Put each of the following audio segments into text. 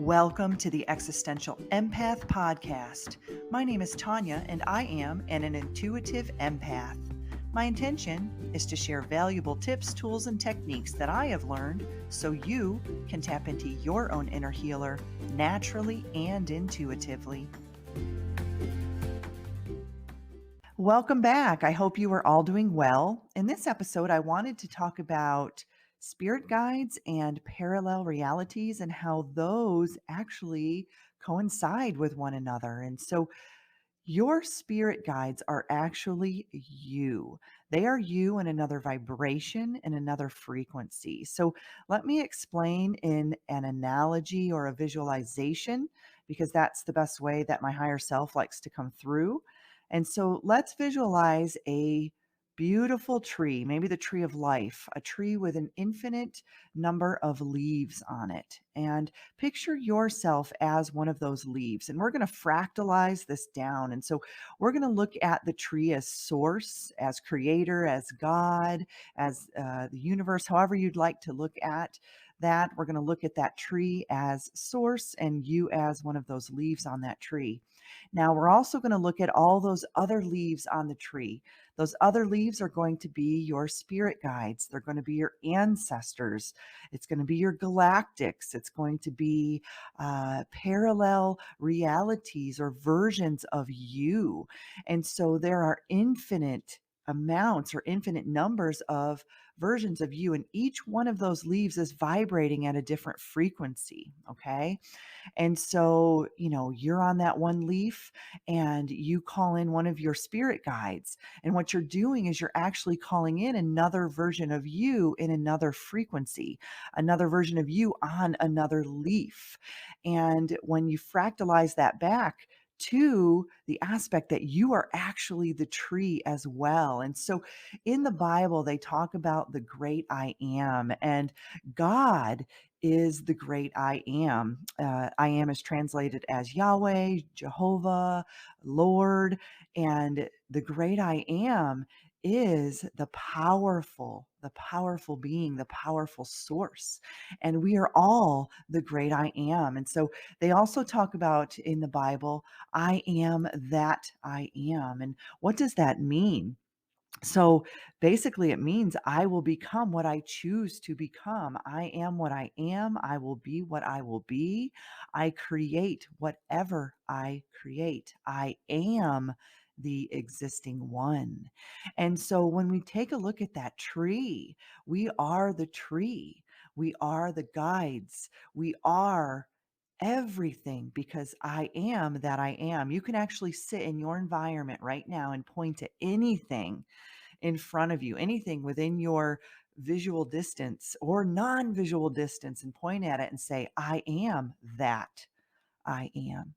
Welcome to the Existential Empath Podcast. My name is Tanya, and I am an intuitive empath. My intention is to share valuable tips, tools, and techniques that I have learned so you can tap into your own inner healer naturally and intuitively. Welcome back. I hope you are all doing well. In this episode, I wanted to talk about spirit guides and parallel realities and how those actually coincide with one another. And so, your spirit guides are actually you. They are you in another vibration, in another frequency. So, let me explain in an analogy or a visualization, because that's the best way that my higher self likes to come through. And so, let's visualize a beautiful tree, maybe the tree of life, a tree with an infinite number of leaves on it. And picture yourself as one of those leaves. And we're going to fractalize this down. And so we're going to look at the tree as source, as creator, as God, as the universe, however you'd like to look at that. We're going to look at that tree as source and you as one of those leaves on that tree. Now, we're also going to look at all those other leaves on the tree. Those other leaves are going to be your spirit guides. They're going to be your ancestors. It's going to be your galactics. It's going to be parallel realities or versions of you. And so there are infinite amounts or infinite numbers of versions of you, and each one of those leaves is vibrating at a different frequency. Okay. And so, you're on that one leaf and you call in one of your spirit guides. And what you're doing is you're actually calling in another version of you in another frequency, another version of you on another leaf. And when you fractalize that back, to the aspect that you are actually the tree as well. And so in the Bible, they talk about the great I am, and God is the great I am. I am is translated as Yahweh, Jehovah, Lord, and the great I am is the powerful being, the powerful source. And we are all the great I am. And so they also talk about in the Bible, I am that I am. And what does that mean? So basically, it means I will become what I choose to become. I am what I am. I will be what I will be. I create whatever I create. I am the existing one. And so when we take a look at that tree, we are the tree. We are the guides. We are everything because I am that I am. You can actually sit in your environment right now and point to anything in front of you, anything within your visual distance or non visual distance, and point at it and say, I am that I am.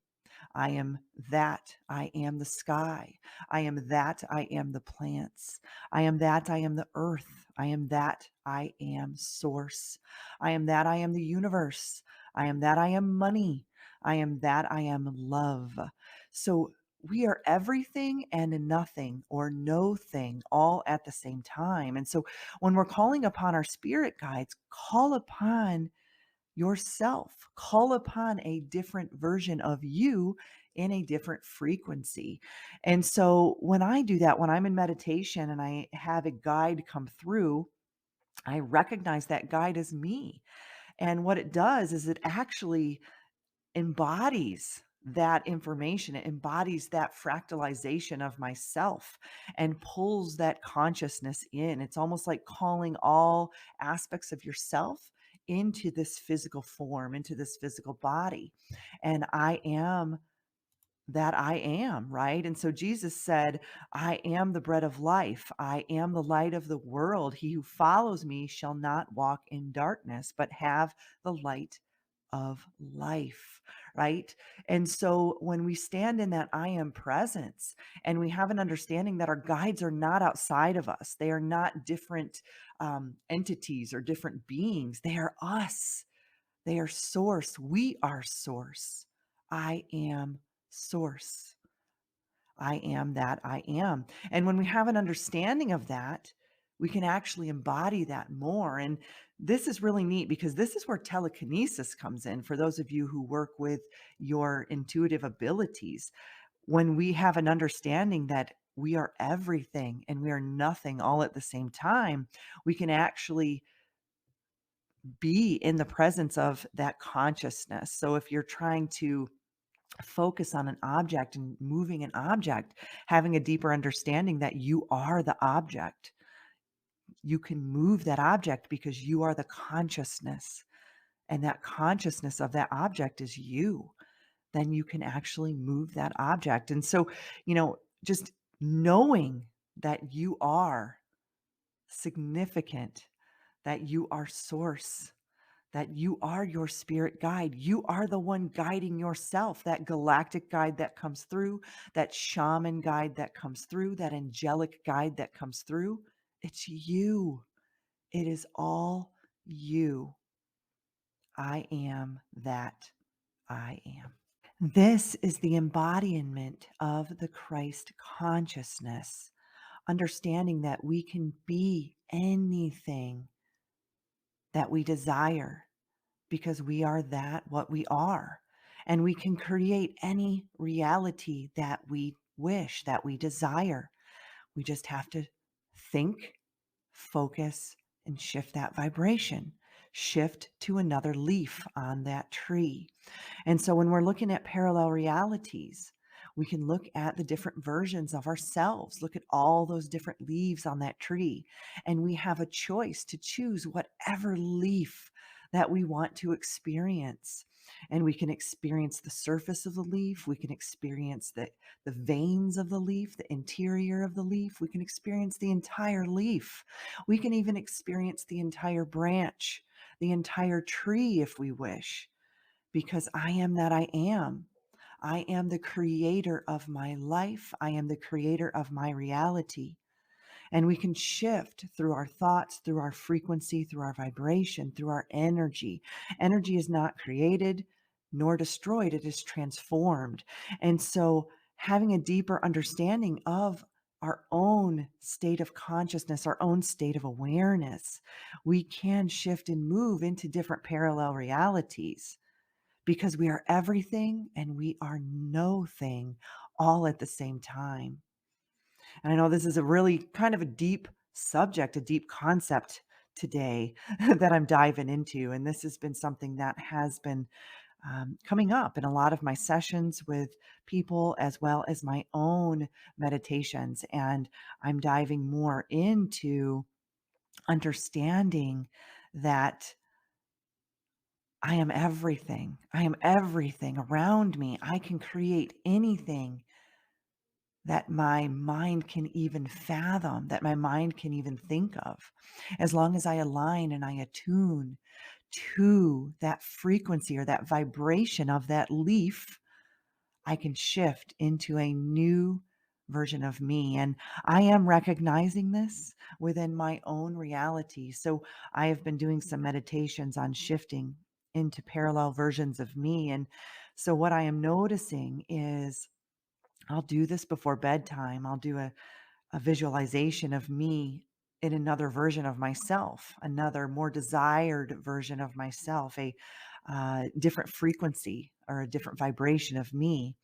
I am that I am the sky. I am that I am the plants. I am that I am the earth. I am that I am source. I am that I am the universe. I am that I am money. I am that I am love. So we are everything and nothing or no thing all at the same time. And so when we're calling upon our spirit guides, call upon yourself. Call upon a different version of you in a different frequency. And so when I do that, when I'm in meditation and I have a guide come through, I recognize that guide as me. And what it does is it actually embodies that information. It embodies that fractalization of myself and pulls that consciousness in. It's almost like calling all aspects of yourself into this physical form, into this physical body. And I am that I am, right? And so Jesus said, I am the bread of life. I am the light of the world. He who follows me shall not walk in darkness, but have the light of life, right? And so when we stand in that I am presence and we have an understanding that our guides are not outside of us, they are not different entities or different beings, they are us. They are source. We are source. I am source. I am that I am. And when we have an understanding of that, we can actually embody that more. And this is really neat because this is where telekinesis comes in for those of you who work with your intuitive abilities. When we have an understanding that we are everything and we are nothing all at the same time, we can actually be in the presence of that consciousness. So if you're trying to focus on an object and moving an object, having a deeper understanding that you are the object, you can move that object because you are the consciousness, and that consciousness of that object is you. Then you can actually move that object. And so, just knowing that you are significant, that you are source, that you are your spirit guide. You are the one guiding yourself, that galactic guide that comes through, that shaman guide that comes through, that angelic guide that comes through. It's you. It is all you. I am that I am. This is the embodiment of the Christ consciousness, understanding that we can be anything that we desire because we are that what we are. And we can create any reality that we wish, that we desire. We just have to think, focus, and shift that vibration, shift to another leaf on that tree. And so when we're looking at parallel realities, we can look at the different versions of ourselves, look at all those different leaves on that tree, and we have a choice to choose whatever leaf that we want to experience. And we can experience the surface of the leaf, we can experience the veins of the leaf, the interior of the leaf, we can experience the entire leaf. We can even experience the entire branch, the entire tree if we wish, because I am that I am. I am the creator of my life. I am the creator of my reality. And we can shift through our thoughts, through our frequency, through our vibration, through our energy. Energy is not created nor destroyed, it is transformed. And so, having a deeper understanding of our own state of consciousness, our own state of awareness, we can shift and move into different parallel realities because we are everything and we are no thing all at the same time. And I know this is a really kind of a deep subject, a deep concept today that I'm diving into. And this has been something that has been coming up in a lot of my sessions with people, as well as my own meditations. And I'm diving more into understanding that I am everything. I am everything around me. I can create anything that my mind can even fathom, that my mind can even think of. As long as I align and I attune to that frequency or that vibration of that leaf, I can shift into a new version of me. And I am recognizing this within my own reality. So I have been doing some meditations on shifting into parallel versions of me. And so what I am noticing is I'll do this before bedtime. I'll do a visualization of me in another version of myself, another more desired version of myself, a different frequency or a different vibration of me.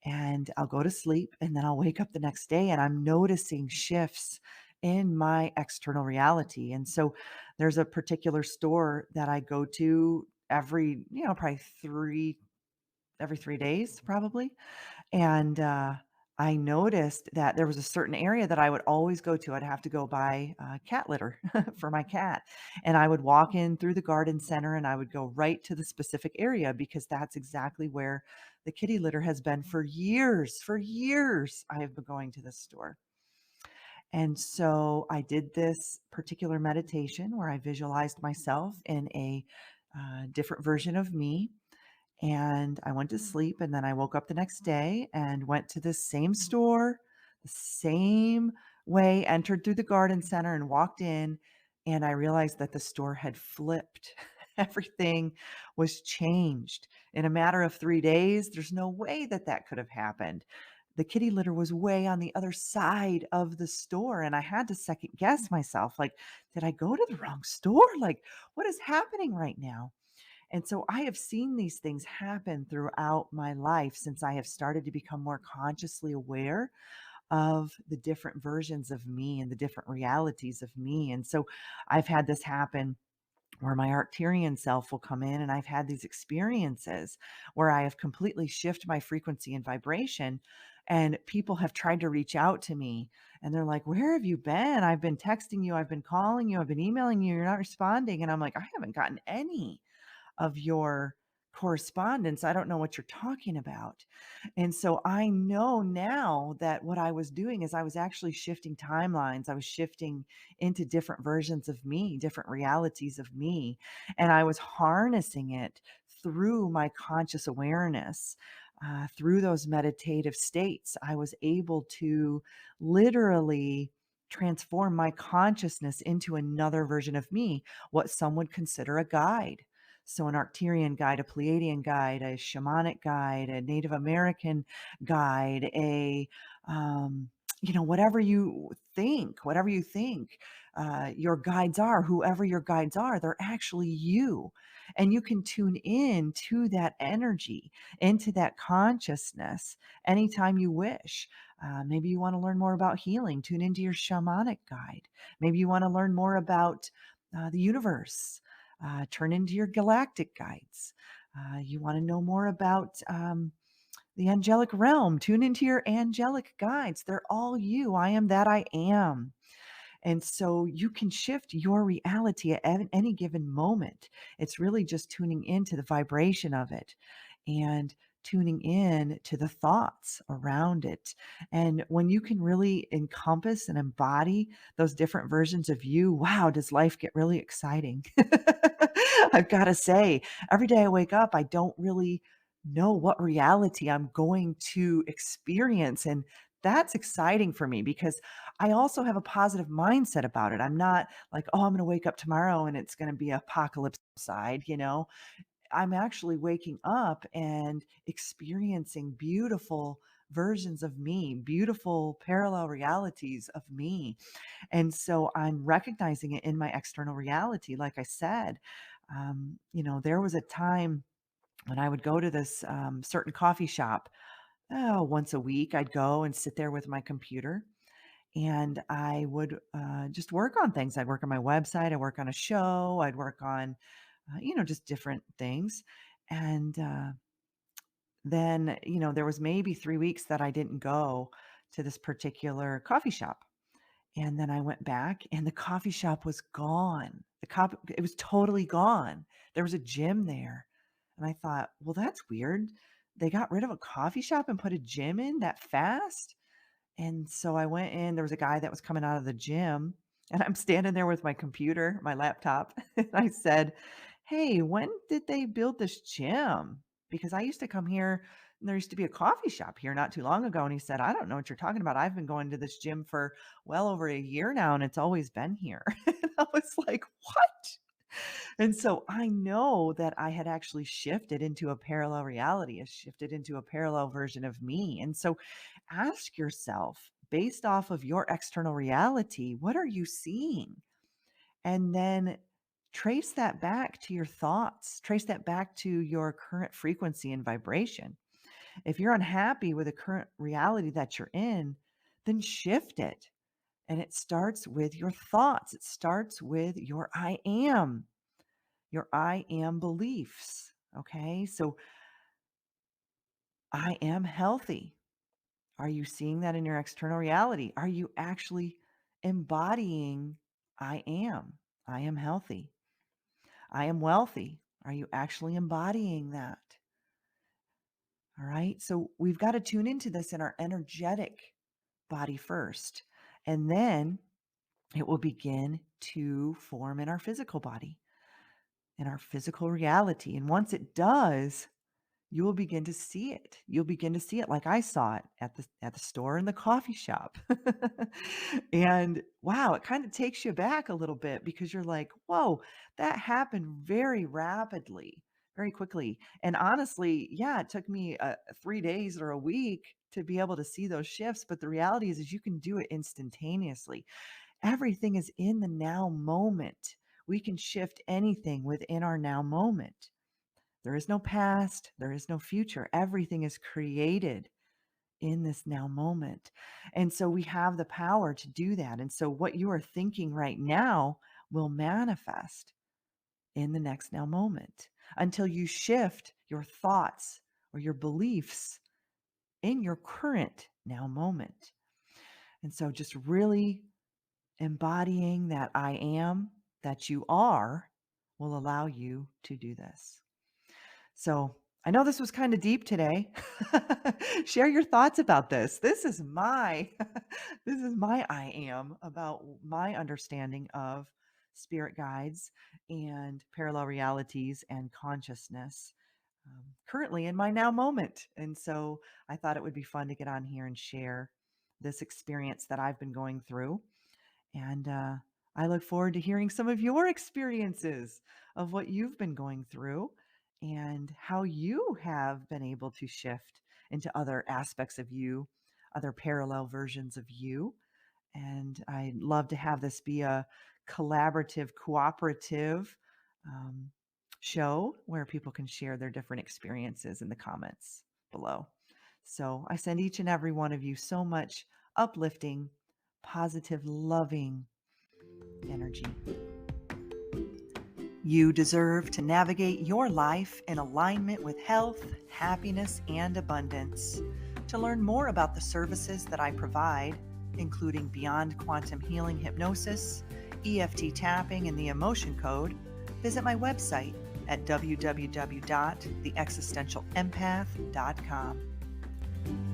And I'll go to sleep and then I'll wake up the next day and I'm noticing shifts in my external reality. And so there's a particular store that I go to every, probably every 3 days, probably. And, I noticed that there was a certain area that I would always go to. I'd have to go buy, cat litter for my cat, and I would walk in through the garden center, and I would go right to the specific area because that's exactly where the kitty litter has been for years. For years, I have been going to this store. And so I did this particular meditation where I visualized myself in a, different version of me, and I went to sleep, and then I woke up the next day and went to the same store, the same way, entered through the garden center and walked in, and I realized that the store had flipped. Everything was changed in a matter of 3 days. There's no way that that could have happened. the kitty litter was way on the other side of the store, and I had to second guess myself, like, "Did I go to the wrong store? Like, what is happening right now?" And so I have seen these things happen throughout my life since I have started to become more consciously aware of the different versions of me and the different realities of me. And so I've had this happen where my Arcturian self will come in, and I've had these experiences where I have completely shifted my frequency and vibration, and people have tried to reach out to me, and they're like, "Where have you been? I've been texting you, I've been calling you, I've been emailing you, you're not responding." And I'm like, "I haven't gotten any of your correspondence. I don't know what you're talking about." And so I know now that what I was doing is I was actually shifting timelines. I was shifting into different versions of me, different realities of me. And I was harnessing it through my conscious awareness. Through those meditative states, I was able to literally transform my consciousness into another version of me, what some would consider a guide. So an Arcturian guide, a Pleiadian guide, a shamanic guide, a Native American guide, um, whatever you think your guides are, whoever your guides are, they're actually you. And you can tune in to that energy, into that consciousness anytime you wish. Maybe you want to learn more about healing, tune into your shamanic guide. Maybe you want to learn more about the universe, turn into your galactic guides. You want to know more about the angelic realm, tune into your angelic guides. They're all you. I am that I am. And so you can shift your reality at any given moment. It's really just tuning into the vibration of it and tuning in to the thoughts around it. And when you can really encompass and embody those different versions of you, wow, does life get really exciting? I've got to say, every day I wake up, I don't really know what reality I'm going to experience. And that's exciting for me because I also have a positive mindset about it. I'm not like, "Oh, I'm gonna wake up tomorrow and it's gonna be apocalypse outside." I'm actually waking up and experiencing beautiful versions of me, beautiful parallel realities of me. And so I'm recognizing it in my external reality. Like I said, there was a time when I would go to this certain coffee shop. Oh, once a week, I'd go and sit there with my computer and I would just work on things. I'd work on my website, I'd work on a show, I'd work on, just different things. And then, there was maybe 3 weeks that I didn't go to this particular coffee shop. And then I went back and the coffee shop was gone. It was totally gone. There was a gym there. And I thought, well, that's weird. They got rid of a coffee shop and put a gym in that fast. And so I went in, there was a guy that was coming out of the gym, and I'm standing there with my computer, my laptop, and I said, "Hey, when did they build this gym? Because I used to come here and there used to be a coffee shop here not too long ago." And he said, "I don't know what you're talking about. I've been going to this gym for well over a year now, and it's always been here." And I was like, "What?" And so I know that I had actually shifted into a parallel reality, I shifted into a parallel version of me. And so ask yourself, based off of your external reality, what are you seeing? And then trace that back to your thoughts, trace that back to your current frequency and vibration. If you're unhappy with the current reality that you're in, then shift it. And it starts with your thoughts. It starts with your I am beliefs. Okay. So I am healthy. Are you seeing that in your external reality? Are you actually embodying I am? I am healthy. I am wealthy. Are you actually embodying that? All right. So we've got to tune into this in our energetic body first. And then it will begin to form in our physical body, in our physical reality. And once it does, you will begin to see it. You'll begin to see it like I saw it at the store and the coffee shop. And wow, it kind of takes you back a little bit because you're like, "Whoa, that happened very rapidly." very quickly. And honestly, yeah, it took me 3 days or a week to be able to see those shifts. But the reality is you can do it instantaneously. Everything is in the now moment. We can shift anything within our now moment. There is no past, there is no future. Everything is created in this now moment. And so we have the power to do that. And so what you are thinking right now will manifest in the next now moment until you shift your thoughts or your beliefs in your current now moment. And so just really embodying that I am, that you are, will allow you to do this. So I know this was kind of deep today. Share your thoughts about this. This is my this is my I am about my understanding of spirit guides and parallel realities and consciousness currently in my now moment. And so I thought it would be fun to get on here and share this experience that I've been going through. And I look forward to hearing some of your experiences of what you've been going through and how you have been able to shift into other aspects of you, other parallel versions of you. And I'd love to have this be a collaborative, cooperative um, show where people can share their different experiences in the comments below. So I send each and every one of you so much uplifting, positive, loving energy. You deserve to navigate your life in alignment with health, happiness, and abundance. To learn more about the services that I provide, including Beyond Quantum Healing Hypnosis, EFT tapping, and the Emotion Code, visit my website at www.theexistentialempath.com.